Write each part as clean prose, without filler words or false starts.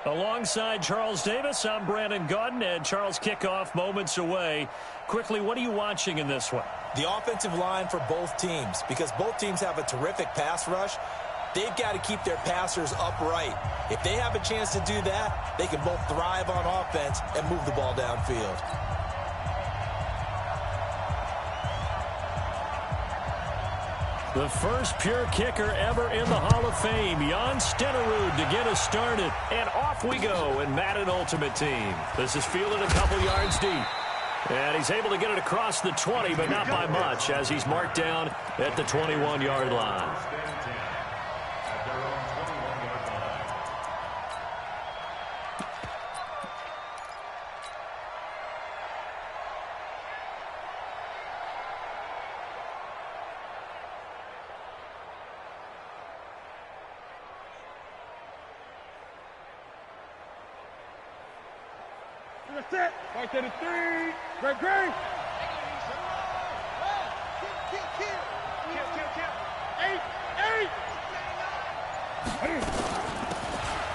Alongside Charles Davis, I'm Brandon Gaudin, and Charles, kickoff moments away. Quickly, what are you watching in this one? The offensive line for both teams, because both teams have a terrific pass rush. They've got to keep their passers upright. If they have a chance to do that, they can both thrive on offense and move the ball downfield. The first pure kicker ever in the Hall of Fame, Jan Stenerud, to get us started. And off we go in Madden Ultimate Team. This is fielded a couple yards deep. And he's able to get it across the 20, but not by much, as he's marked down at the 21-yard line. Set. Right to the 3. Great. Kill. 8.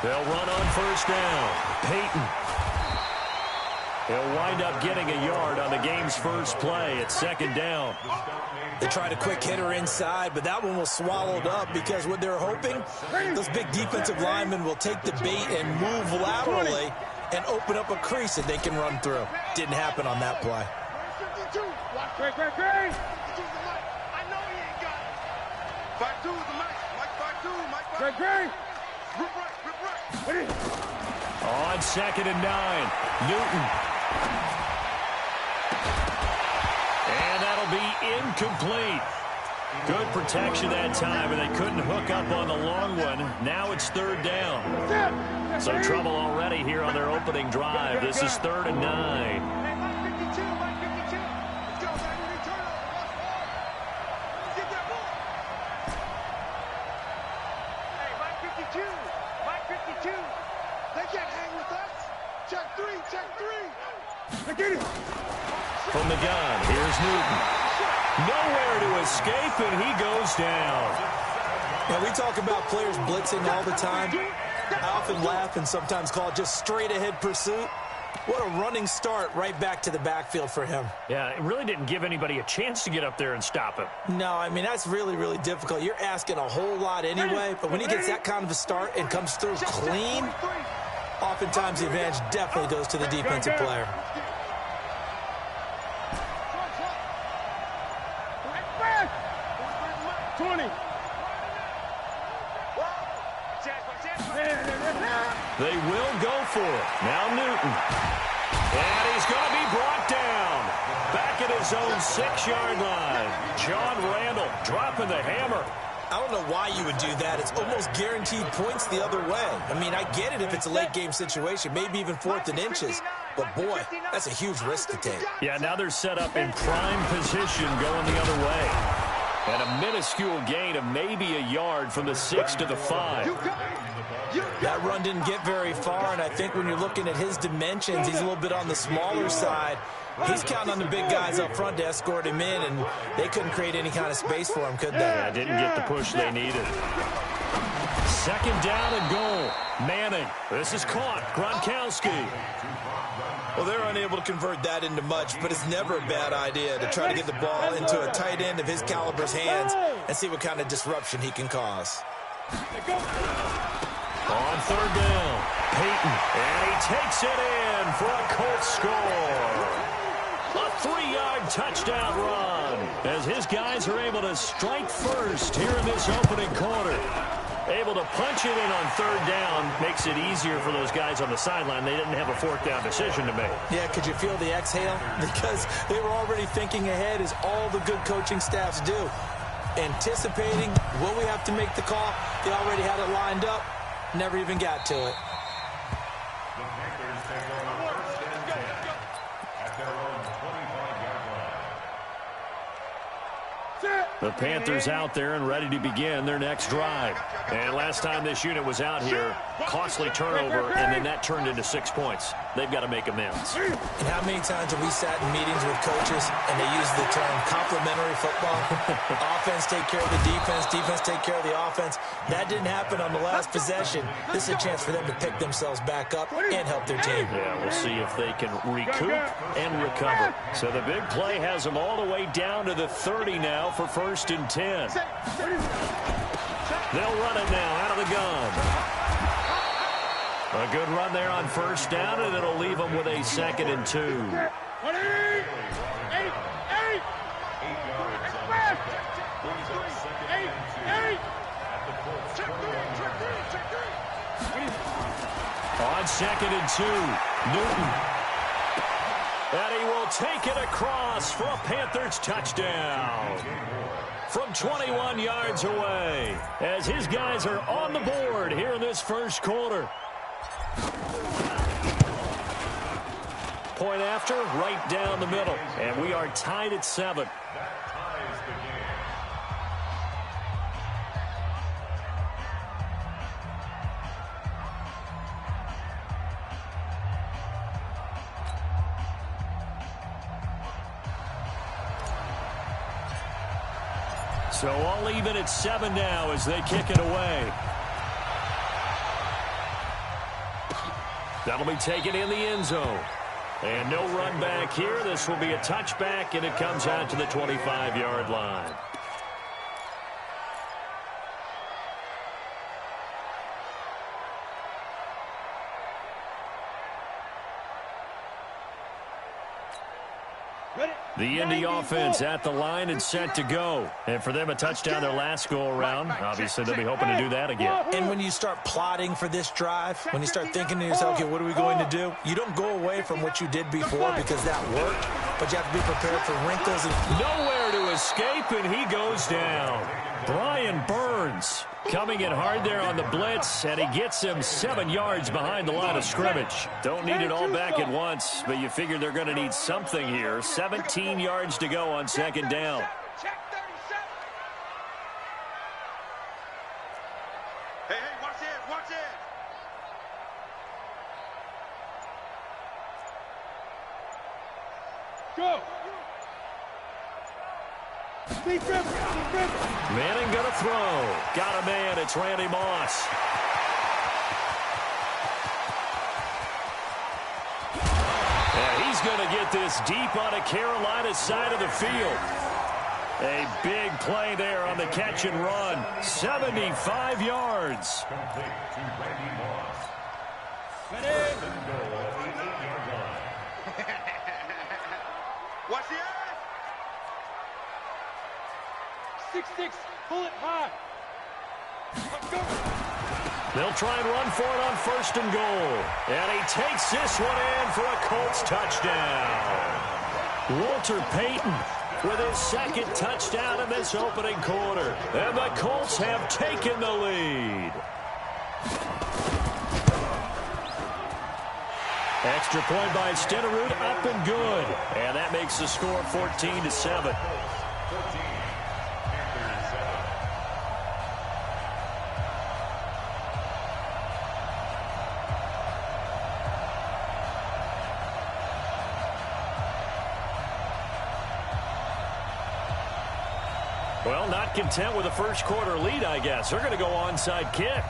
They'll run on first down. Peyton. He'll wind up getting a yard on the game's first play. It's second down. They tried a quick hitter inside, but that one was swallowed up because what they're hoping, those big defensive linemen will take the bait and move laterally and open up a crease that they can run through. Didn't happen on that play. Great. I know he ain't got it. 5-2 is the Mike. Mike 5-2. Mike 5-2. Great. Rip right. On second and 9, Newton. And that'll be incomplete. Good protection that time, and they couldn't hook up on the long one. Now it's third down. So trouble already here on their opening drive. This is 3rd and 9. From the gun, here's Newton. Nowhere to escape, and he goes down. Now, we talk about players blitzing all the time. I often laugh and sometimes call it just straight-ahead pursuit. What a running start right back to the backfield for him. Yeah, it really didn't give anybody a chance to get up there and stop him. No, I mean, that's really, really difficult. You're asking a whole lot anyway, but when he gets that kind of a start and comes through clean, oftentimes the advantage definitely goes to the defensive player. They will go for it. Now Newton. And he's going to be brought down. Back at his own 6-yard line. John Randall dropping the hammer. I don't know why you would do that. It's almost guaranteed points the other way. I mean, I get it if it's a late-game situation, maybe even 4th and inches. But, boy, that's a huge risk to take. Yeah, now they're set up in prime position going the other way. And a minuscule gain of maybe a yard from the 6 to the 5. That run didn't get very far, and I think when you're looking at his dimensions, he's a little bit on the smaller side. He's counting on the big guys up front to escort him in, and they couldn't create any kind of space for him, could they? Yeah, didn't get the push they needed. Second down and goal. Manning. This is caught. Gronkowski. Well, they're unable to convert that into much, but it's never a bad idea to try to get the ball into a tight end of his caliber's hands and see what kind of disruption he can cause. On third down, Peyton, and he takes it in for a Colts score. A 3-yard touchdown run as his guys are able to strike first here in this opening quarter. Able to punch it in on third down makes it easier for those guys on the sideline. They didn't have a 4th down decision to make. Yeah, could you feel the exhale? Because they were already thinking ahead, as all the good coaching staffs do. Anticipating, will we have to make the call? They already had it lined up. Never even got to it. The Panthers out there and ready to begin their next drive. And last time this unit was out here, costly turnover, and then that turned into 6 points. They've got to make amends. And how many times have we sat in meetings with coaches and they use the term complementary football? Offense take care of the defense, defense take care of the offense. That didn't happen on the last possession. This is a chance for them to pick themselves back up and help their team. Yeah, we'll see if they can recoup and recover. So the big play has them all the way down to the 30 now for 1st and 10. They'll run it now out of the gun. A good run there on 1st down, and it'll leave them with a 2nd and 2. 2nd and 2, Newton. And he will take it across for a Panthers touchdown. From 21 yards away, as his guys are on the board here in this first quarter. Point after, right down the middle. And we are tied at 7. So all even at 7 now as they kick it away. That'll be taken in the end zone. And no run back here. This will be a touchback, and it comes out to the 25-yard line. The Indy offense at the line and set to go. And for them, a touchdown their last go-around. Obviously, they'll be hoping to do that again. And when you start plotting for this drive, when you start thinking to yourself, okay, what are we going to do? You don't go away from what you did before because that worked, but you have to be prepared for wrinkles. Nowhere to escape, and he goes down. Brian Burns coming in hard there on the blitz, and he gets him 7 yards behind the line of scrimmage. Don't need it all back at once, but you figure they're going to need something here. 17 yards to go on 2nd down. Hey, watch it, watch it. Go. Manning gonna throw. Got a man. It's Randy Moss. And he's going to get this deep on a Carolina side of the field. A big play there on the catch and run. 75 yards. Watch the eye. 6-6, bullet high. Let's go. They'll try and run for it on 1st and goal. And he takes this one in for a Colts touchdown. Walter Payton with his 2nd touchdown in this opening quarter. And the Colts have taken the lead. Extra point by Stenerud, up and good. And that makes the score 14-7. Well, not content with a first quarter lead, I guess. They're going to go onside kick.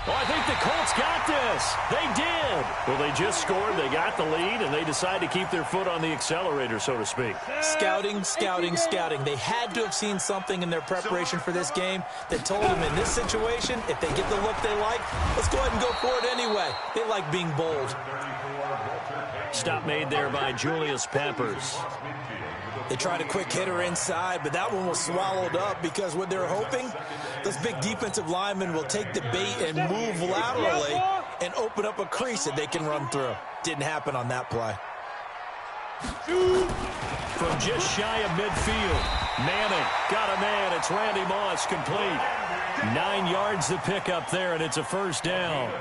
Oh, I think the Colts got this. They did. Well, they just scored. They got the lead, and they decide to keep their foot on the accelerator, so to speak. Scouting, scouting, scouting. They had to have seen something in their preparation for this game that told them in this situation, if they get the look they like, let's go ahead and go for it anyway. They like being bold. Stop made there by Julius Peppers. They tried a quick hitter inside, but that one was swallowed up because what they're hoping, those big defensive linemen will take the bait and move laterally and open up a crease that they can run through. Didn't happen on that play. From just shy of midfield, Manning got a man. It's Randy Moss, complete. 9 yards to pick up there, and it's a 1st down.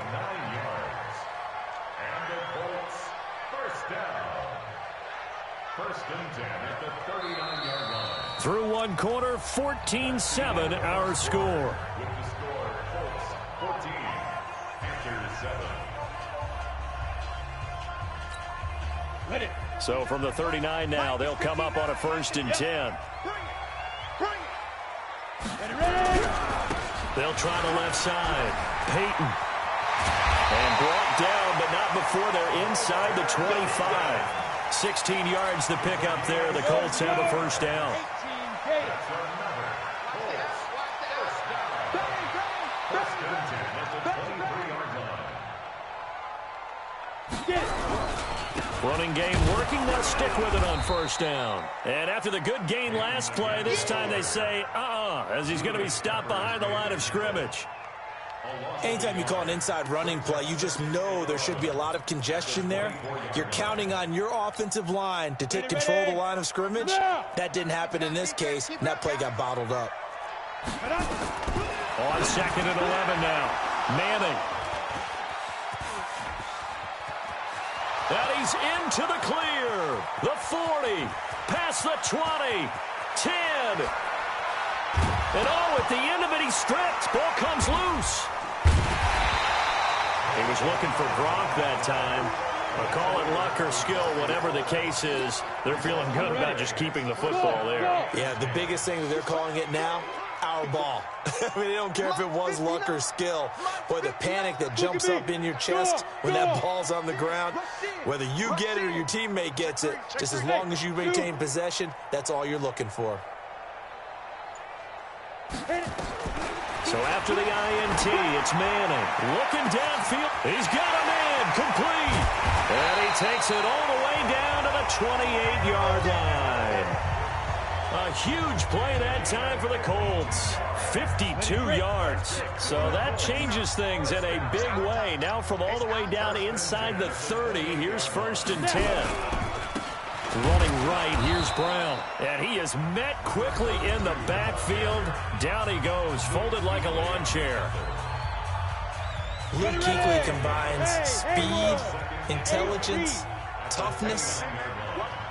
Through one quarter, 14-7 our score. With the score, Colts 14, Panthers 7. Ready. So from the 39 now, they'll come up on a 1st and 10. Ready. They'll try the left side. Peyton. And brought down, but not before they're inside the 25. 16 yards to pick up there. The Colts have a 1st down. 18 Gators. Get it. Running game working. They'll stick with it on 1st down. And after the good gain last play, this time they say, as he's going to be stopped behind the line of scrimmage. Anytime you call an inside running play, you just know there should be a lot of congestion there. You're counting on your offensive line to take control of the line of scrimmage. That didn't happen in this case, and that play got bottled up. On 2nd and 11 now. Manning. And he's into the clear. The 40. Past the 20. 10. And at the end of it, he stripped. Ball comes loose. He was looking for Gronk that time. But call it luck or skill, whatever the case is, they're feeling good about just keeping the football there. Yeah, the biggest thing that they're calling it now, our ball. I mean, they don't care if it was luck or skill. Boy, the panic that jumps up in your chest when that ball's on the ground, whether you get it or your teammate gets it, just as long as you maintain possession, that's all you're looking for. So after the INT, it's Manning. Looking downfield. He's got a man. Complete. And he takes it all the way down to the 28-yard line. A huge play that time for the Colts. 52 yards. So that changes things in a big way. Now from all the way down inside the 30, here's 1st and 10. Running right, here's Brown. And he is met quickly in the backfield. Down he goes, folded like a lawn chair. Luke Kuechly combines speed, intelligence, toughness,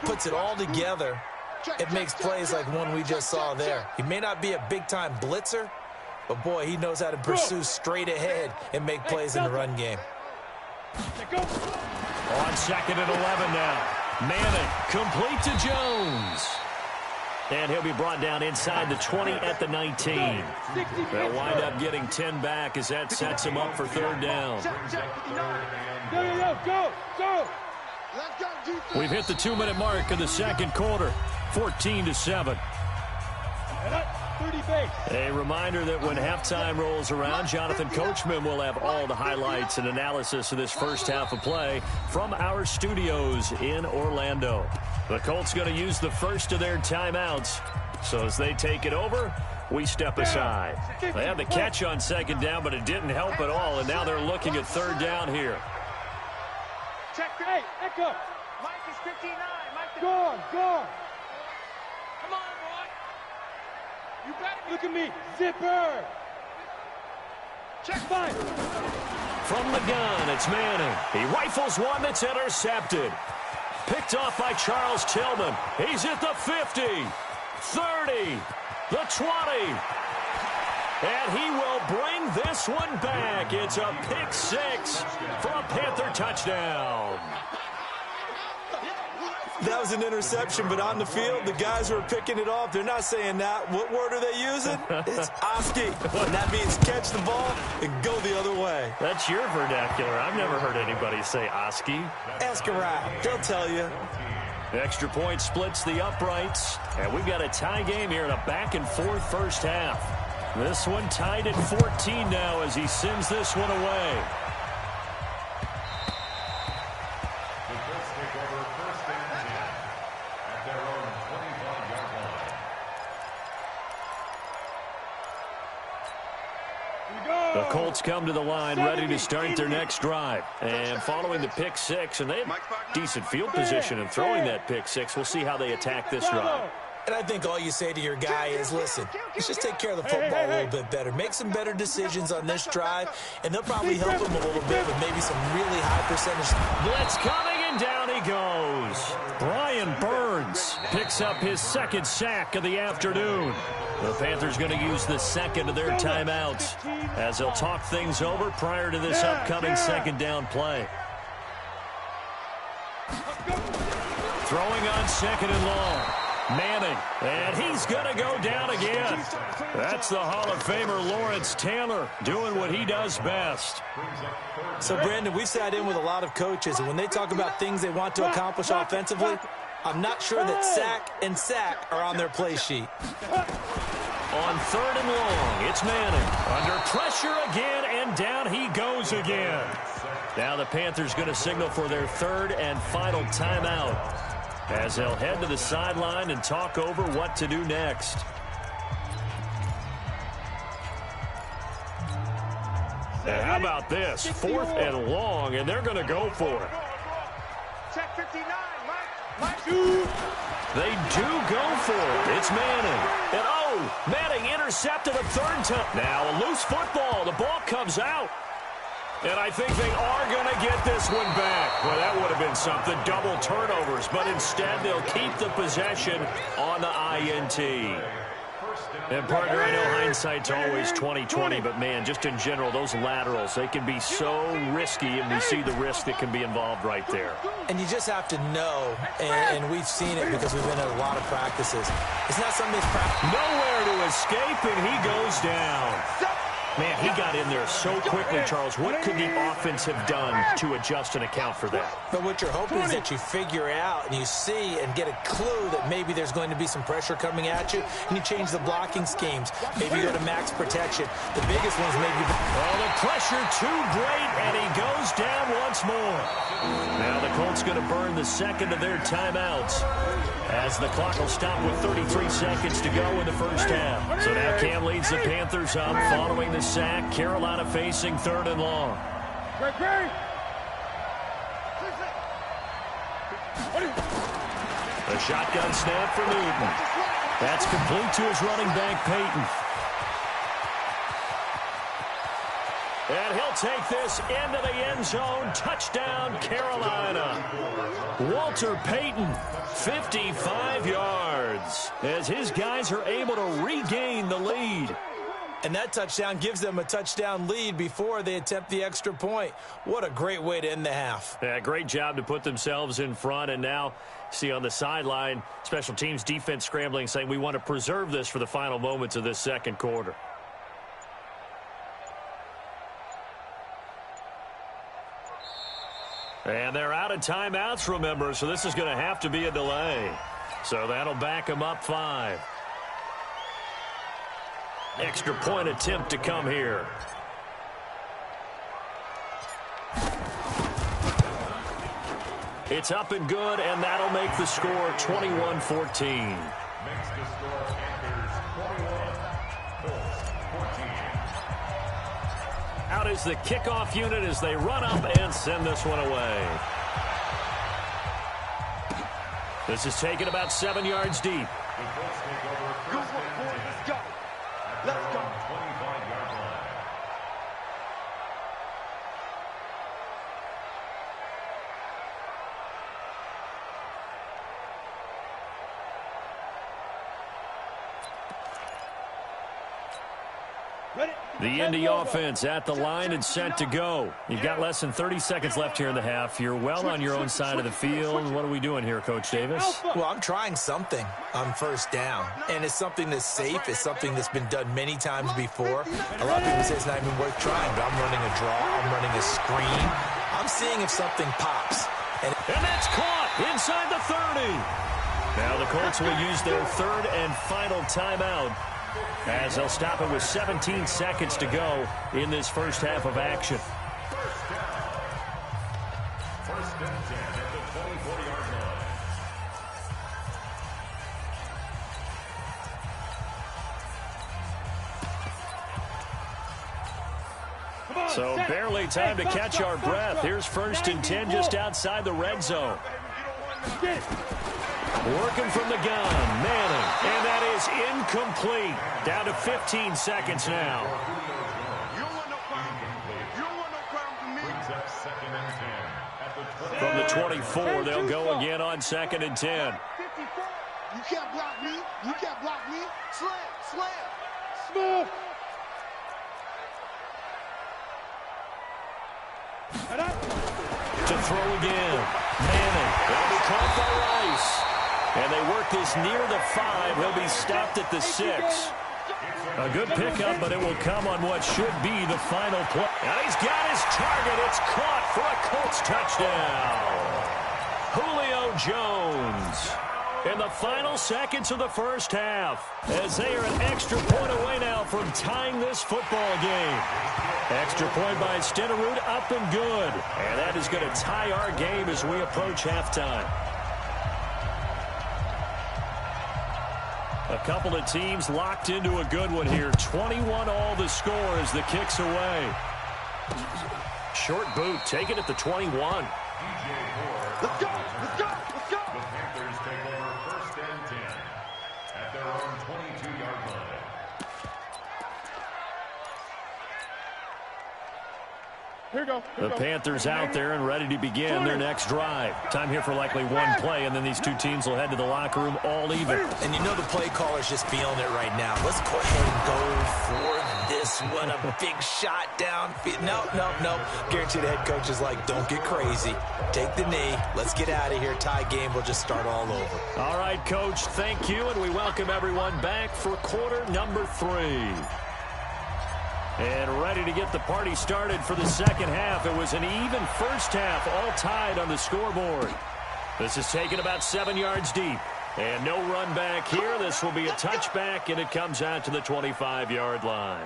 puts it all together. It makes plays like one we just saw there. He may not be a big-time blitzer, but, boy, he knows how to pursue straight ahead and make plays in the run game. On 2nd and 11 now. Manning, complete to Jones. And he'll be brought down inside the 20 at the 19. They'll wind up getting 10 back as that sets him up for 3rd down. Go. We've hit the 2-minute mark of the 2nd quarter. 14-7. 30 base. A reminder that when halftime rolls around, Jonathan Coachman will have all the highlights and analysis of this first half of play from our studios in Orlando. The Colts going to use the first of their timeouts. So as they take it over, we step aside. They had the catch on 2nd down, but it didn't help at all, and now they're looking at 3rd down here. Check. Hey, echo. Mike is 59. Mike is Go. Come on, boy. You better Look at me. Zipper. check. Fine. From the gun, it's Manning. He rifles one that's intercepted. Picked off by Charles Tillman. He's at the 50, 30, the 20. And he will bring this one back. It's a pick 6 for a Panther touchdown. That was an interception, but on the field, the guys who are picking it off, they're not saying that. What word are they using? It's Oski. And that means catch the ball and go the other way. That's your vernacular. I've never heard anybody say Oski. Ask around. They'll tell you. Extra point splits the uprights. And we've got a tie game here in a back-and-forth first half. This one tied at 14 now as he sends this one away. The Colts take over 1st and 10 at their own 25-yard line. The Colts come to the line ready to start their next drive. And following the pick 6, and they have decent field position in throwing that pick 6. We'll see how they attack this drive. And I think all you say to your guy is, listen, let's just take care of the football a little bit better. Make some better decisions on this drive, and they'll probably help him a little bit with maybe some really high percentage. Blitz coming, and down he goes. Brian Burns yards. Picks up his second sack of the afternoon. The Panthers going to use the second of their timeouts as they'll talk things over prior to this upcoming second down play. Throwing on second and long. Manning, and he's going to go down again. That's the Hall of Famer Lawrence Taylor doing what he does best. So, Brandon, we sat in with a lot of coaches, and when they talk about things they want to accomplish offensively, I'm not sure that sack and sack are on their play sheet. On third and long, it's Manning. Under pressure again, and down he goes again. Now the Panthers going to signal for their third and final timeout as they'll head to the sideline and talk over what to do next. And how about this? Fourth and long, and they're going to go for it. Check 59, Mike. They do go for it. It's Manning. And Manning intercepted a third time. Now a loose football. The ball comes out. And I think they are going to get this one back. Well, that would have been something. Double turnovers. But instead, they'll keep the possession on the INT. And, partner, I know hindsight's always 20/20, but, man, just in general, those laterals, they can be so risky, and we see the risk that can be involved right there. And you just have to know, and we've seen it because we've been at a lot of practices. It's not something that's practice. Nowhere to escape, and he goes down. Man, he got in there so quickly, Charles. What could the offense have done to adjust and account for that? But what you're hoping is that you figure out and you see and get a clue that maybe there's going to be some pressure coming at you, and you change the blocking schemes. Maybe you go to max protection. The biggest one is maybe... Well, the pressure too great, and he goes down once more. Now the Colts going to burn the second of their timeouts as the clock will stop with 33 seconds to go in the first half. So now Cam leads the Panthers up following the sack. Carolina facing third and long. A shotgun snap for Newton. That's complete to his running back, Peyton. And he'll take this into the end zone. Touchdown, Carolina. Walter Payton, 55 yards, as his guys are able to regain the lead. And that touchdown gives them a touchdown lead before they attempt the extra point. What a great way to end the half. Yeah, great job to put themselves in front. And now, see on the sideline, special teams defense scrambling, saying we want to preserve this for the final moments of this second quarter. And they're out of timeouts, remember, so this is going to have to be a delay. So that'll back them up 5. Extra point attempt to come here. It's up and good, and that'll make the score 21-14. Makes the score Panthers 21, Colts 14. Out is the kickoff unit as they run up and send this one away. This is taken about 7 yards deep. The Colts take over first and 10. Let's go. Let's go. 25-yard line. The Indy offense at the line and set to go. You've got less than 30 seconds left here in the half. You're well on your own side of the field. What are we doing here, Coach Davis? Well, I'm trying something on first down, and it's something that's safe. It's something that's been done many times before. A lot of people say it's not even worth trying, but I'm running a draw. I'm running a screen. I'm seeing if something pops. And that's caught inside the 30. Now the Colts will use their third and final timeout as they'll stop it with 17 seconds to go in this first half of action. First and 10 at the 24-yard line. So barely time to catch our breath. Here's first and 10 just outside the red zone. Working from the gun, Manning, and that is incomplete. Down to 15 seconds now. You don't want no problem. You don't want no problem to me. Brings up second and 10 at the 20. From the 24, they'll go again on second and 10. 54. can't block me. You can't block me. Slam, slam. Smooth. And up. To throw again. Manning. That'll be caught by Rice. And they work this near the 5. He'll be stopped at the 6. A good pickup, but it will come on what should be the final play. And he's got his target. It's caught for a Colts touchdown. Julio Jones in the final seconds of the first half, as they are an extra point away now from tying this football game. Extra point by Stenerud, up and good. And that is going to tie our game as we approach halftime. A couple of teams locked into a good one here. 21 all the score as the kick's away. Short boot, taken at the 21. Let's go, let's go, let's go. The Panthers take over 1st and 10 at their own 22-yard line. Here we go. The Panthers out there and ready to begin their next drive. Time here for likely one play, and then these two teams will head to the locker room all even. And you know the play caller's just feeling it right now. Let's go ahead and go for this one. A big shot downfield. No. Guarantee the head coach is like, don't get crazy. Take the knee. Let's get out of here. Tie game. We'll just start all over. All right, Coach, thank you, and we welcome everyone back for quarter number 3. And ready to get the party started for the second half. It was an even first half, all tied on the scoreboard. This is taken about 7 yards deep. And no run back here. This will be a touchback, and it comes out to the 25-yard line.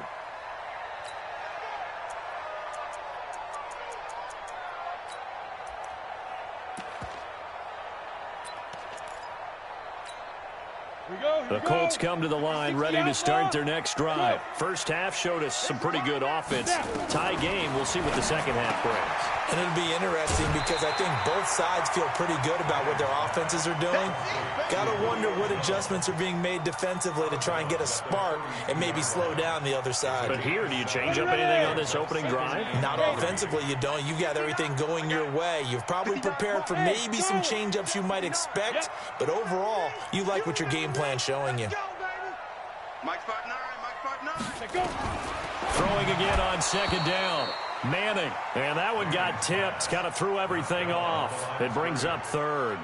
The Colts come to the line ready to start their next drive. First half showed us some pretty good offense. Tie game, we'll see what the second half brings. And it'll be interesting because I think both sides feel pretty good about what their offenses are doing. Got to wonder what adjustments are being made defensively to try and get a spark and maybe slow down the other side. But here, do you change up anything on this opening drive? Not offensively, you don't. You've got everything going your way. You've probably prepared for maybe some change-ups you might expect, but overall, you like what your game plan's showing you. Mike 5'9", Mike 5'9". Go. Throwing again on second down. Manning, and that one got tipped. Kind of threw everything off. It brings up third.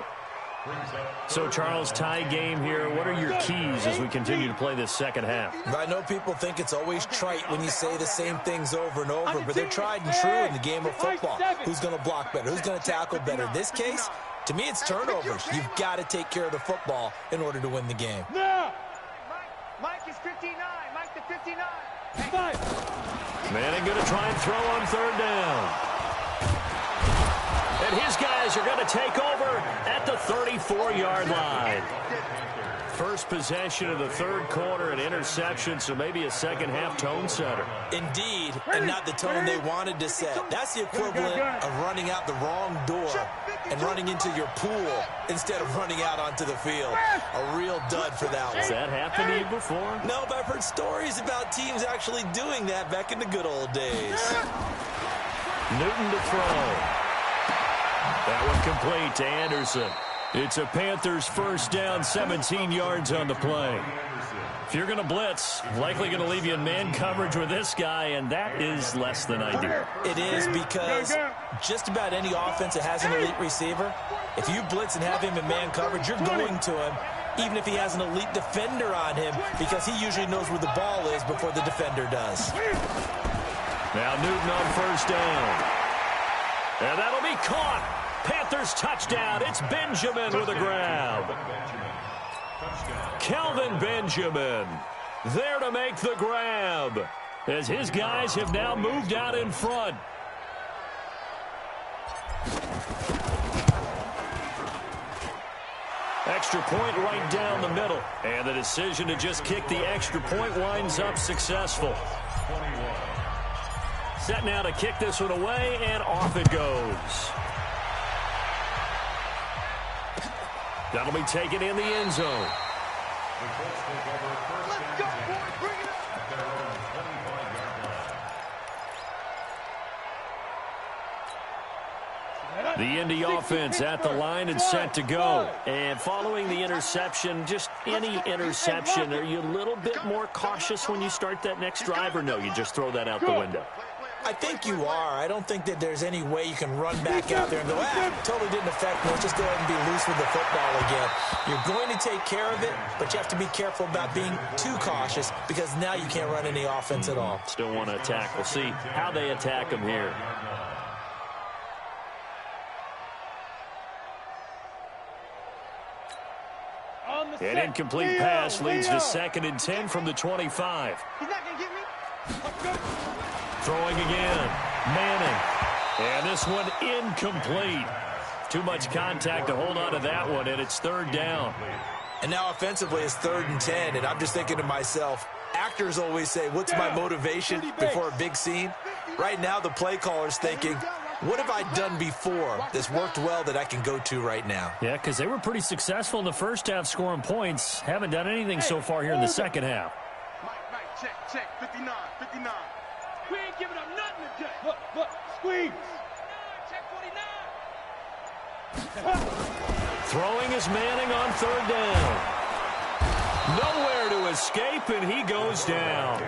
So, Charles, tie game here. What are your keys as we continue to play this second half? I know people think it's always trite when you say the same things over and over, but they're tried and true in the game of football. Who's going to block better? Who's going to tackle better? In this case, to me, it's turnovers. You've got to take care of the football in order to win the game. Now. Mike is 59. Mike the 59. 5. Manning going to try and throw on third down. And his guys are going to take over at the 34-yard line. First possession of the third quarter, an interception, so maybe a second-half tone setter. Indeed, and not the tone they wanted to set. That's the equivalent of running out the wrong door and running into your pool instead of running out onto the field. A real dud for that one. Has that happened to you before? No, but I've heard stories about teams actually doing that back in the good old days. Newton to throw. That one complete to Anderson. It's a Panthers first down, 17 yards on the play. If you're going to blitz, likely going to leave you in man coverage with this guy, and that is less than ideal. It is because just about any offense that has an elite receiver, if you blitz and have him in man coverage, you're going to him, even if he has an elite defender on him, because he usually knows where the ball is before the defender does. Now Newton on first down. And that'll be caught. Panthers touchdown. It's Benjamin with a grab. Kelvin Benjamin there to make the grab as his guys have now moved out in front. Extra point right down the middle. And the decision to just kick the extra point winds up successful. Set now to kick this one away, and off it goes. That'll be taken in the end zone. Let's go, boys. Bring it up. The Indy offense at the line and set to go. And following the interception, just any interception, are you a little bit more cautious when you start that next drive, or no, you just throw that out the window? I think you are. I don't think that there's any way you can run back out there and go, totally didn't affect me. Let's just go ahead and be loose with the football again. You're going to take care of it, but you have to be careful about being too cautious because now you can't run any offense at all. Still want to attack. We'll see how they attack them here. An incomplete pass leads to 2nd and 10 from the 25. He's not going to get me. Throwing again. Manning. And this one incomplete. Too much contact to hold on to that one, and it's 3rd down. And now offensively it's 3rd and 10, and I'm just thinking to myself, actors always say, what's my motivation before a big scene? Right now the play caller's thinking, what have I done before that's worked well that I can go to right now? Yeah, because they were pretty successful in the first half scoring points. Haven't done anything so far here in the second half. Mike, check. 59. We ain't giving up nothing today. Look, squeeze. Check 49. Throwing is Manning on 3rd down. Nowhere to escape, and he goes down.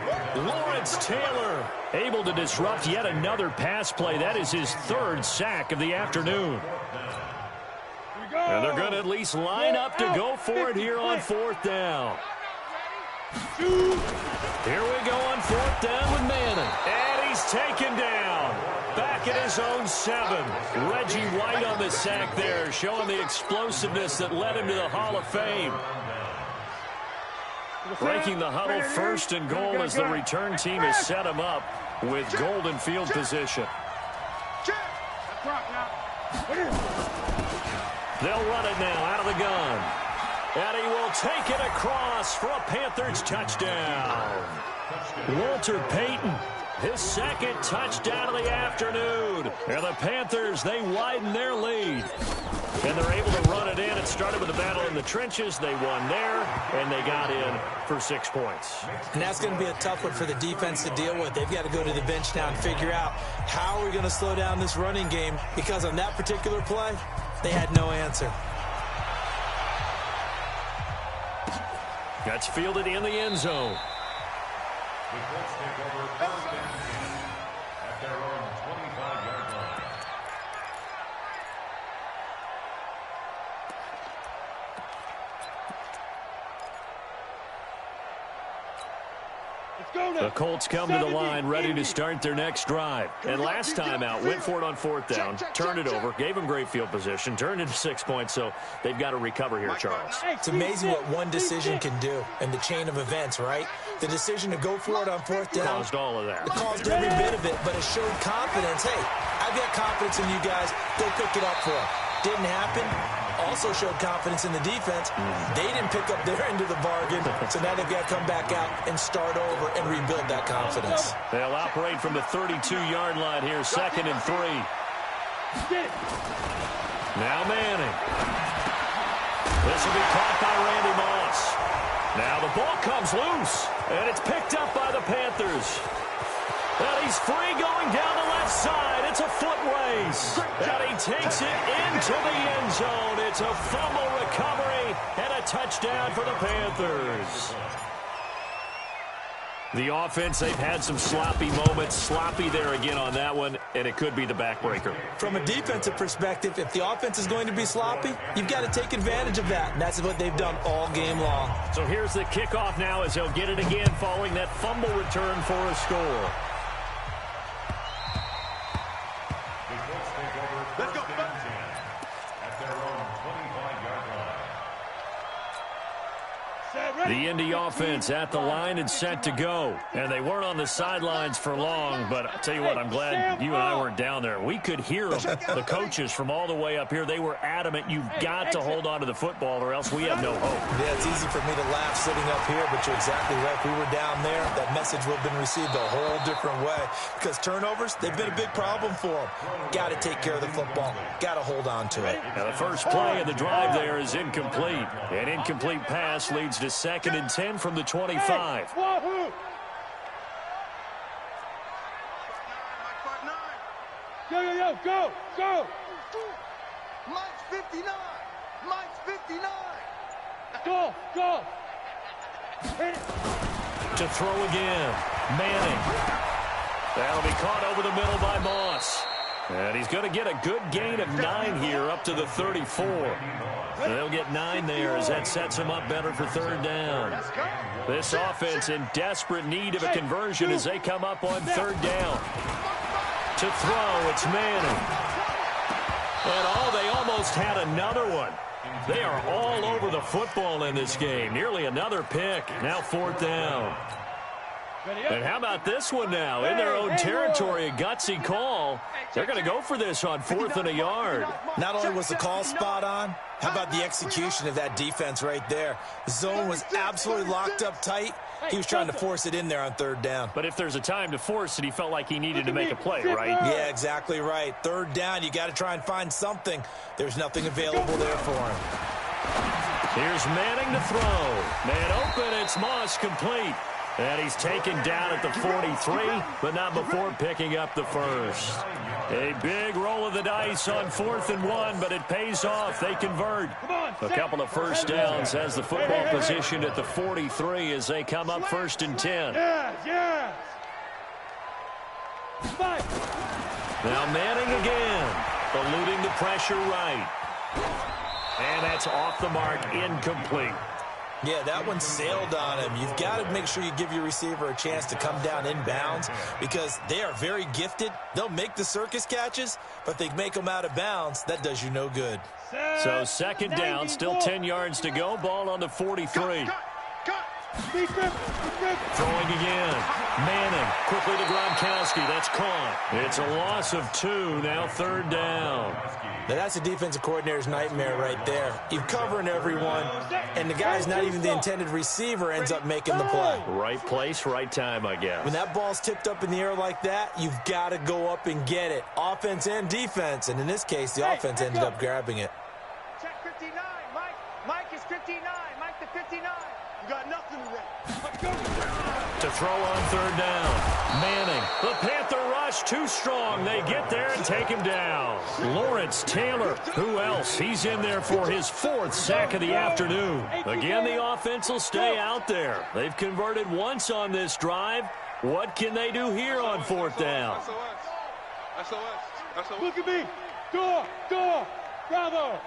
Lawrence Taylor able to disrupt yet another pass play. That is his 3rd sack of the afternoon. And they're going to at least line up to go for it here on 4th down. Here we go on 4th down with Manning. And he's taken down. Back at his own 7. Reggie White on the sack there, showing the explosiveness that led him to the Hall of Fame. Breaking the huddle, 1st and goal as the return team has set him up with golden field position. They'll run it now out of the gun. And he will take it across for a Panthers touchdown. Walter Payton, his 2nd touchdown of the afternoon. And the Panthers, they widen their lead. And they're able to run it in. It started with a battle in the trenches. They won there, and they got in for 6 points. And that's going to be a tough one for the defense to deal with. They've got to go to the bench now and figure out how are we going to slow down this running game, because on that particular play, they had no answer. That's fielded in the end zone. The Colts take over 1st and 10 at their own 25-yard line. The Colts come to the line ready to start their next drive. And last time out, went for it on 4th down, turned it over, gave them great field position, turned into 6 points, so they've got to recover here, Charles. It's amazing what one decision can do in the chain of events, right? The decision to go for it on 4th down Caused all of that. It caused every bit of it, but it showed confidence. Hey, I've got confidence in you guys. Go pick it up for it. Didn't happen. Also showed confidence in the defense. They didn't pick up their end of the bargain, so now they've got to come back out and start over and rebuild that confidence. They'll operate from the 32-yard line here, 2nd and 3. Now Manning. This will be caught by Randy Moss. Now the ball comes loose, and it's picked up by the Panthers. And he's free going down the left side. It's a foot race. And he takes it into the end zone. It's a fumble recovery and a touchdown for the Panthers. The offense, they've had some sloppy moments. Sloppy there again on that one, and it could be the backbreaker. From a defensive perspective, if the offense is going to be sloppy, you've got to take advantage of that, and that's what they've done all game long. So here's the kickoff now as they'll get it again following that fumble return for a score. Let's go. 1st and 10 at their own 25-yard line. The Indy offense at the line and set to go. And they weren't on the sidelines for long, but I'll tell you what, I'm glad you and I weren't down there. We could hear them, the coaches from all the way up here. They were adamant, you've got to hold on to the football or else we have no hope. Yeah, it's easy for me to laugh sitting up here, but you're exactly right. If we were down there, that message would have been received a whole different way. Because turnovers, they've been a big problem for them. Got to take care of the football. Got to hold on to it. Now the first play of the drive there is incomplete. An incomplete pass leads to 2nd and 10 from the 25. Go. Mike's 59. Mike's 59. Go, go. Hit it. To throw again. Manning. That'll be caught over the middle by Moss. And he's going to get a good gain of 9 here up to the 34. They'll get 9 there as that sets him up better for third down. This offense in desperate need of a conversion as they come up on third down. To throw, it's Manning. And they almost had another one. They are all over the football in this game. Nearly another pick. Now fourth down. And how about this one now? In their own territory, a gutsy call. They're going to go for this on 4th and a yard. Not only was the call spot on, how about the execution of that defense right there? The zone was absolutely locked up tight. He was trying to force it in there on third down. But if there's a time to force it, he felt like he needed to make a play, right? Yeah, exactly right. Third down, you got to try and find something. There's nothing available there for him. Here's Manning to throw. Man open, it's Moss complete. And he's taken down at the 43, but not before picking up the first. A big roll of the dice on 4th and 1, but it pays off. They convert. A couple of first downs has the football positioned at the 43 as they come up 1st and 10. Yeah. Now Manning again, eluding the pressure right. And that's off the mark, incomplete. Yeah, that one sailed on him. You've got to make sure you give your receiver a chance to come down inbounds because they are very gifted. They'll make the circus catches, but if they make them out of bounds, that does you no good. So second down, still 10 yards to go. Ball on the 43. Throwing again. Manning quickly to Gronkowski. That's caught. It's a loss of 2. Now third down. Now that's a defensive coordinator's nightmare right there. You're covering everyone, and the guy's not even the intended receiver ends up making the play. Right place, right time, I guess. When that ball's tipped up in the air like that, you've got to go up and get it. Offense and defense, and in this case, the offense ended up grabbing it. Check 59. Mike is 59. Mike the 59. You got nothing today. To throw on third down. Manning. The Panther rush too strong. They get there and take him down. Lawrence Taylor. Who else? He's in there for his 4th sack of the afternoon. Again, the offense will stay out there. They've converted once on this drive. What can they do here on 4th down? SOS. Look at me. Door. Bravo.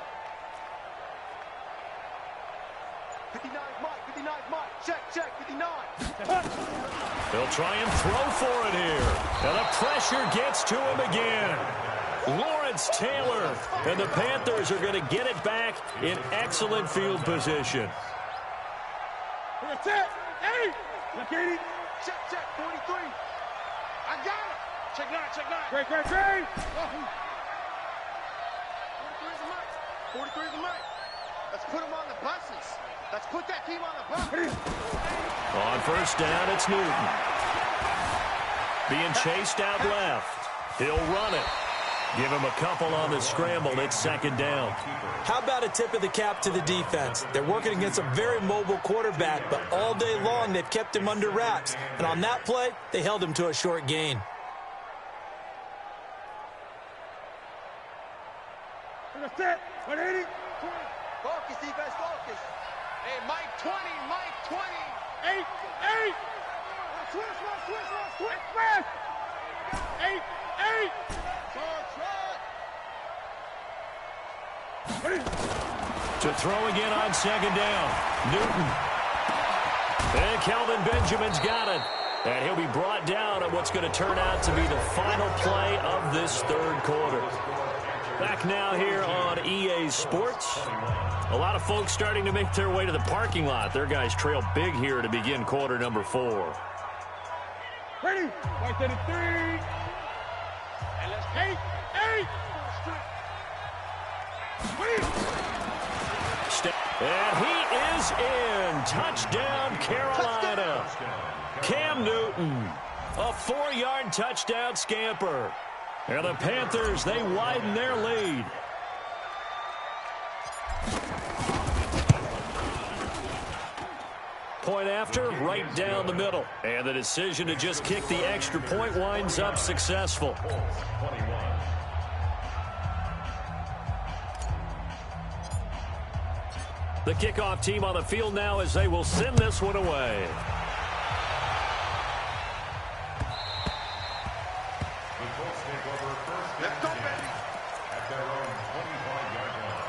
59 Mike. 59 Mike. Check. 59. They'll try and throw for it here. And the pressure gets to him again. Lawrence Taylor. And the Panthers are going to get it back in excellent field position. That's it. Hey. Look at it. Check. 43. I got it. Check 9. Great. 43 is a Mike. 43 is a Mike. Let's put him on the buses. Let's put that team on the bus. On first down, it's Newton. Being chased out left. He'll run it. Give him a couple on the scramble. It's second down. How about a tip of the cap to the defense? They're working against a very mobile quarterback, but all day long they've kept him under wraps. And on that play, they held him to a short gain. That's it. 180. Focus, defense, focus. Hey, Mike 20. 8. Switch. 8. To throw again on second down. Newton. And Kelvin Benjamin's got it. And he'll be brought down at what's going to turn out to be the final play of this third quarter. Back now here on EA Sports. A lot of folks starting to make their way to the parking lot. Their guys trail big here to begin quarter number 4. Ready. 133. And let's 8. And he is in. Touchdown, Carolina. Cam Newton, a 4-yard touchdown scamper. And the Panthers, they widen their lead. Point after, right down the middle. And the decision to just kick the extra point winds up successful. The kickoff team on the field now as they will send this one away. The Colts take over first and 10 at their own 25-yard line.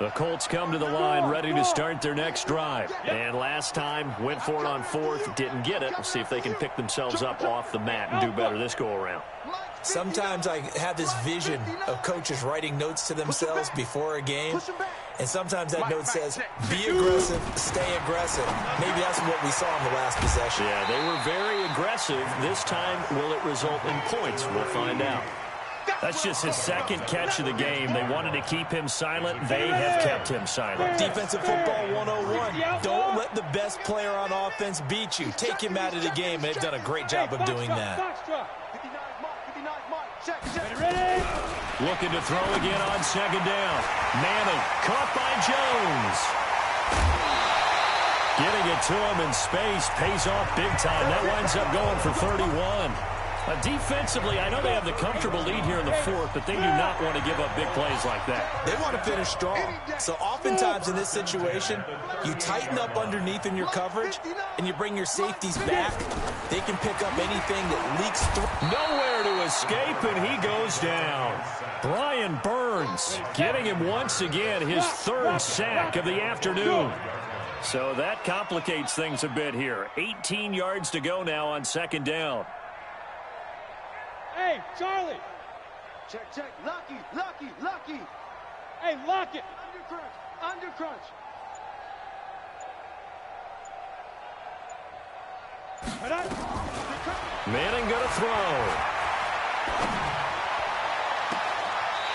The Colts come to the line ready to start their next drive. And last time, went for it on fourth, didn't get it. We'll see if they can pick themselves up off the mat and do better this go-around. Sometimes I have this vision of coaches writing notes to themselves before a game. And sometimes that note says, be aggressive, stay aggressive. Maybe that's what we saw in the last possession. Yeah, they were very aggressive. This time, will it result in points? We'll find out. That's just his second catch of the game. They wanted to keep him silent. They have kept him silent. Defensive football 101. Don't let the best player on offense beat you. Take him out of the game. They've done a great job of doing that. Looking to throw again on second down. Manning caught by Jones. Getting it to him in space pays off big time. That winds up going for 31. Defensively, I know they have the comfortable lead here in the fourth, but they do not want to give up big plays like that. They want to finish strong. So oftentimes in this situation, you tighten up underneath in your coverage, and you bring your safeties back. They can pick up anything that leaks through. Nowhere to escape, and he goes down. Brian Burns getting him once again, his third sack of the afternoon. So that complicates things a bit here. 18 yards to go now on second down. Hey, Charlie. Check. Lucky. Hey, lock it. Under crunch. Manning gonna throw.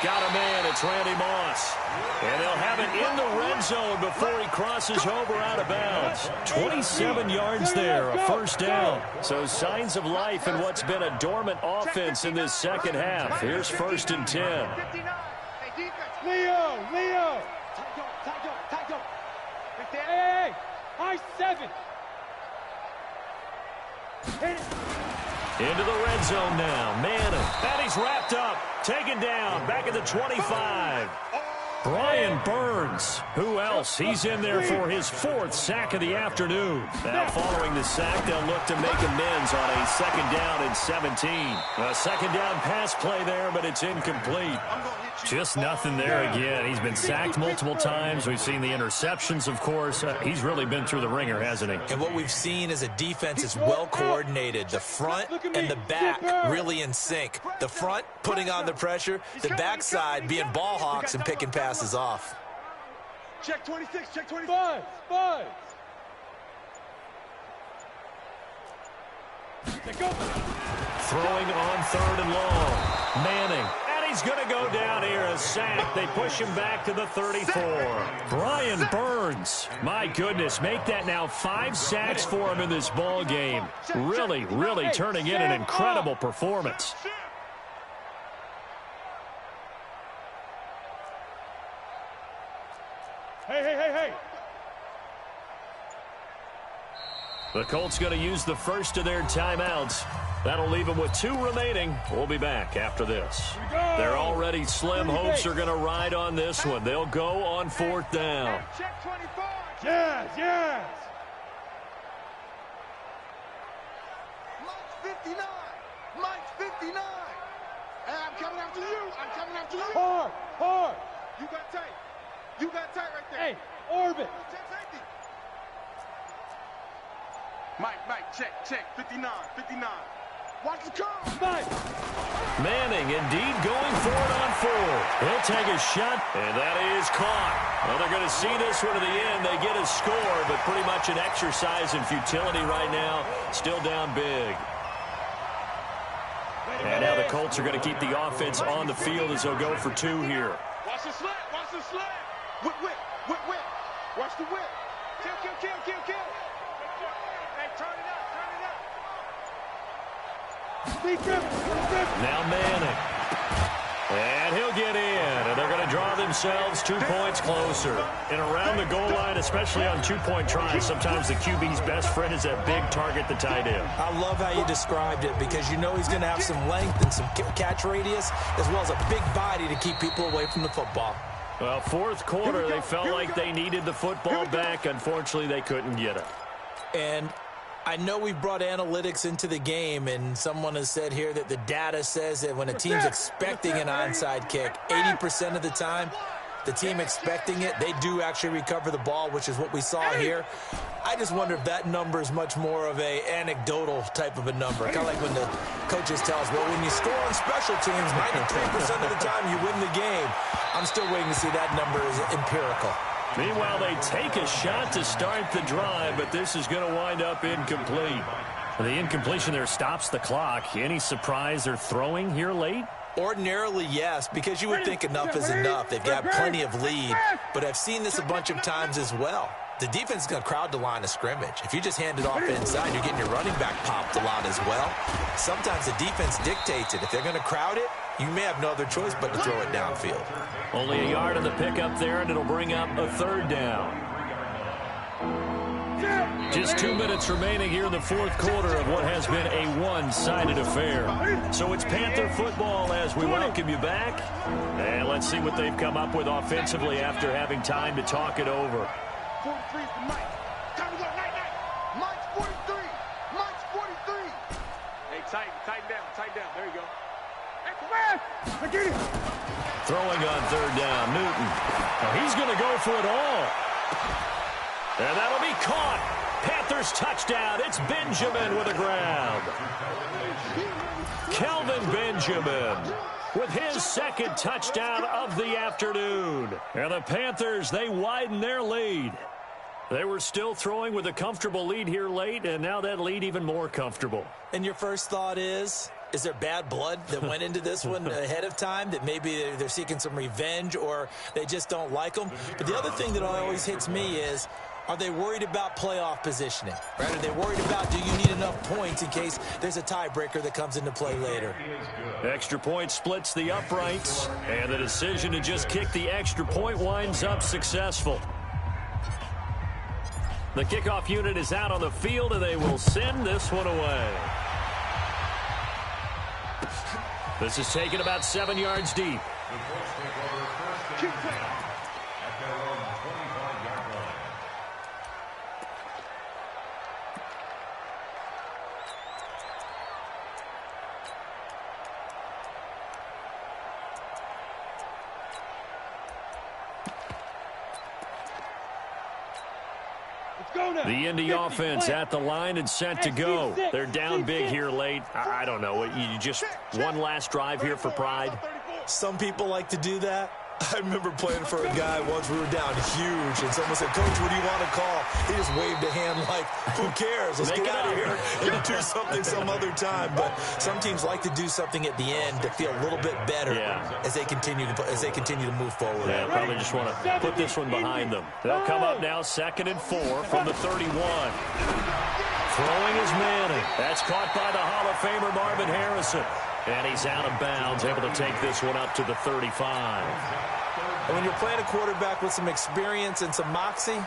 Got a man, it's Randy Moss. And they'll have it in the red zone before he crosses over out of bounds. 27 yards there, a first down. So signs of life in what's been a dormant offense in this second half. Here's first and 10. Leo. Hey, high 7. Into the red zone now. Manning. And he's wrapped up. Taken down. Back at the 25. Brian Burns. Who else? He's in there for his fourth sack of the afternoon. Now following the sack, they'll look to make amends on a second down and 17. A second down pass play there, but it's incomplete. Just nothing there again. He's been sacked multiple times. We've seen the interceptions, of course. He's really been through the ringer, hasn't he? And what we've seen is a defense is well coordinated. The front and the back really in sync. The front putting on the pressure. The backside being ball hawks and picking passes off. Check 26. Buzz. Throwing on third and long. Manning. He's going to go down here, a sack. They push him back to the 34. Brian Burns. My goodness, make that now 5 sacks for him in this ball game. Really turning in an incredible performance. Hey. The Colts going to use the first of their timeouts. That'll leave them with 2 remaining. We'll be back after this. They're already slim hopes are going to ride on this one. They'll go on fourth down. Check 24. Yes. Mike's 59. Hey, I'm coming after you. Hard. You got tight right there. Hey, orbit. Check safety. Mike, check. 59. Watch the curve. Manning indeed going for it on 4. He'll take a shot, and that is caught. Well, they're going to see this one to the end. They get a score, but pretty much an exercise in futility right now. Still down big. And now the Colts are going to keep the offense on the field as they'll go for 2 here. Watch the slant. Whip. Watch the whip. Kill. Hey, turn it up. Now Manning. And he'll get in. And they're going to draw the themselves 2 points closer. And around the goal line, especially on two-point tries, sometimes the QB's best friend is that big target, the tight end. I love how you described it because you know he's going to have some length and some catch radius as well as a big body to keep people away from the football. Well, fourth quarter, they felt like they needed the football back. Unfortunately, they couldn't get it. And I know we've brought analytics into the game, and someone has said here that the data says that when a team's expecting an onside kick, 80% of the time, the team expecting it, they do actually recover the ball, which is what we saw here. I just wonder if that number is much more of a anecdotal type of a number. Kind of like when the coaches tell us, well, when you score on special teams, 93% of the time you win the game. I'm still waiting to see that number is empirical. Meanwhile, they take a shot to start the drive, but this is going to wind up incomplete. The incompletion there stops the clock. Any surprise they're throwing here late? Ordinarily, yes, because you would think enough is enough. They've got plenty of lead, but I've seen this a bunch of times as well. The defense is going to crowd the line of scrimmage. If you just hand it off inside, you're getting your running back popped a lot as well. Sometimes the defense dictates it. If they're going to crowd it, you may have no other choice but to throw it downfield. Only a yard on the pickup there, and it'll bring up a third down. Just 2 minutes remaining here in the fourth quarter of what has been a one-sided affair. So it's Panther football as we welcome you back. And let's see what they've come up with offensively after having time to talk it over. 43 for Mike. Time to go, night. Mike's 43. Mike's 43. Hey, tighten down. There you go. Hey, come on! I get it! Throwing on third down, Newton. Now he's going to go for it all. And that'll be caught. Panthers touchdown. It's Benjamin with a grab. Kelvin Benjamin with his second touchdown of the afternoon. And the Panthers, they widen their lead. They were still throwing with a comfortable lead here late, and now that lead even more comfortable. And your first thought is there bad blood that went into this one ahead of time, that maybe they're seeking some revenge or they just don't like them? But the other thing that always hits me is, are they worried about playoff positioning? Right? Are they worried about, do you need enough points in case there's a tiebreaker that comes into play later? Extra point splits the uprights, and the decision to just kick the extra point winds up successful. The kickoff unit is out on the field, and they will send this one away. This is taken about 7 yards deep. The Indy offense at the line and set to go. They're down big here late. I don't know. You just one last drive here for pride. Some people like to do that. I remember playing for a guy once. We were down huge, and someone said, "Coach, what do you want to call?" He just waved a hand like, "Who cares? Let's get out of here and do something some other time." But some teams like to do something at the end to feel a little bit better as they continue to move forward. Yeah, probably just want to put this one behind them. They'll come up now 2nd and 4 from the 31. Throwing is Manning. That's caught by the Hall of Famer Marvin Harrison. And he's out of bounds, able to take this one up to the 35. And when you're playing a quarterback with some experience and some moxie,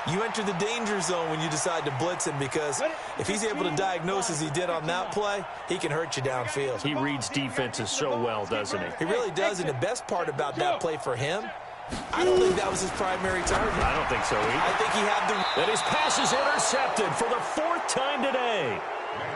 you enter the danger zone when you decide to blitz him, because if he's able to diagnose as he did on that play, he can hurt you downfield. He reads defenses so well, doesn't he? He really does, and the best part about that play for him, I don't think that was his primary target. I don't think so either. I think he had the... And his pass is intercepted for the 4th time today.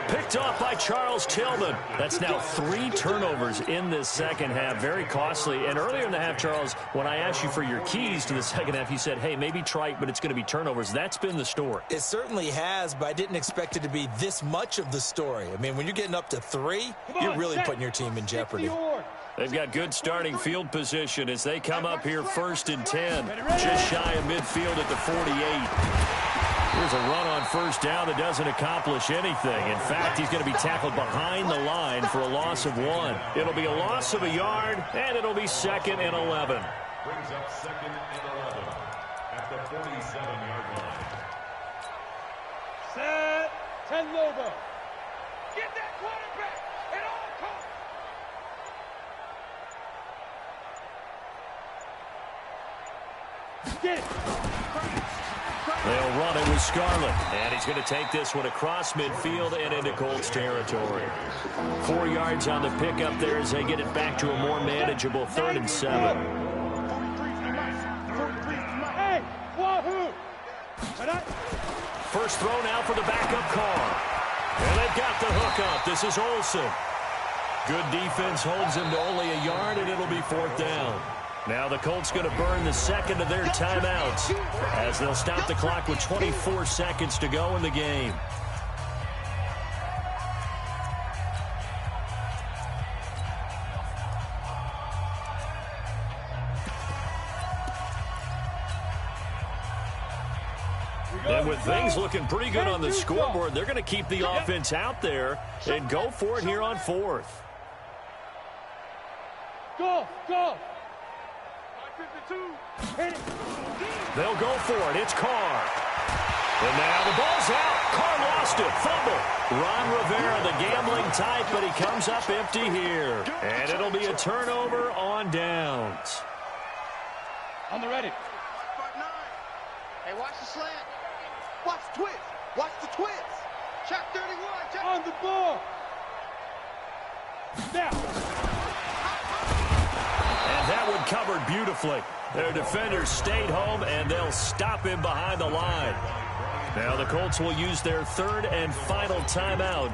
Picked off by Charles Tillman. That's now 3 turnovers in this second half. Very costly. And earlier in the half, Charles, when I asked you for your keys to the second half, you said, hey, maybe trite, but it's going to be turnovers. That's been the story. It certainly has, but I didn't expect it to be this much of the story. I mean, when you're getting up to 3, you're really putting your team in jeopardy. They've got good starting field position as they come up here 1st and 10. Just shy of midfield at the 48. Here's a run on first down that doesn't accomplish anything. In fact, he's going to be tackled behind the line for a loss of 1. It'll be a loss of a yard, and it'll be 2nd and 11. Brings up 2nd and 11 at the 47-yard line. Set. 10 Lobo. Get that quarterback at all costs. Get it. They'll run it with Scarlett. And he's going to take this one across midfield and into Colts territory. 4 yards on the pickup there as they get it back to a more manageable 3rd and 7. Hey, wahoo! First throw now for the backup Carr. And they've got the hook up. This is Olsen. Good defense holds him to only a yard, and it'll be 4th down. Now the Colts going to burn the second of their timeouts as they'll stop the clock with 24 seconds to go in the game. And with things looking pretty good on the scoreboard, they're going to keep the offense out there and go for it here on 4th. Go, go. They'll go for it. It's Carr. And now the ball's out. Carr lost it. Fumble. Ron Rivera, the gambling type, but he comes up empty here. And it'll be a turnover on downs. On the ready. Hey, watch the slant. Watch the twist. Watch the twist. Check 31. Check. On the ball. Now. And that one covered beautifully. Their defenders stayed home, and they'll stop him behind the line. Now the Colts will use their 3rd and final timeout,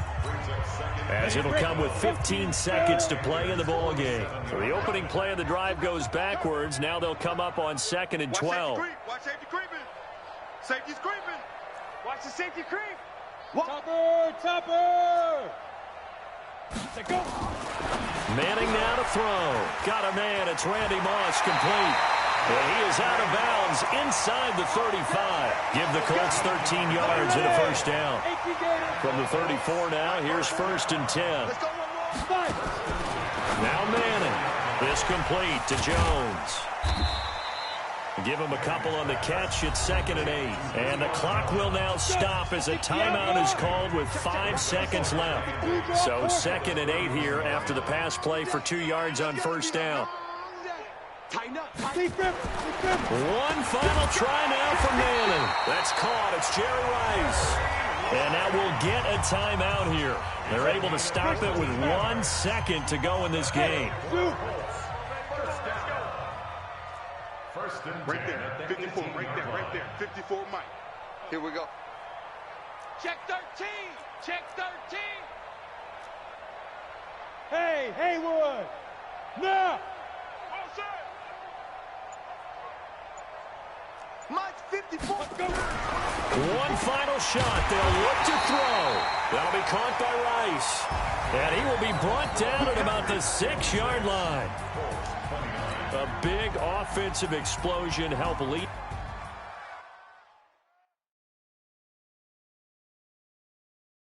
as it'll come with 15 seconds to play in the ball game. So the opening play of the drive goes backwards. Now they'll come up on 2nd and 12. Watch safety creeping. Safety's creeping. Watch the safety creep. Topper, topper. Let's go. Manning now to throw. Got a man. It's Randy Moss, complete. And he is out of bounds inside the 35. Give the Colts 13 yards and a 1st down. From the 34 now, here's 1st and 10. Now Manning. This complete to Jones. Give him a couple on the catch. It's 2nd and 8. And the clock will now stop as a timeout is called with 5 seconds left. So 2nd and 8 here after the pass play for 2 yards on 1st down. One final try now from Manning. That's caught. It's Jerry Rice. And now we'll get a timeout here. They're able to stop it with 1 second to go in this game. Right there, 54, right there, 54, Mike. Here we go. Check 13. Check 13. Hey, Haywood. Now. Mike, 54. One final shot. They'll look to throw. That'll be caught by Rice. And he will be brought down at about the 6-yard line. A big offensive explosion help lead.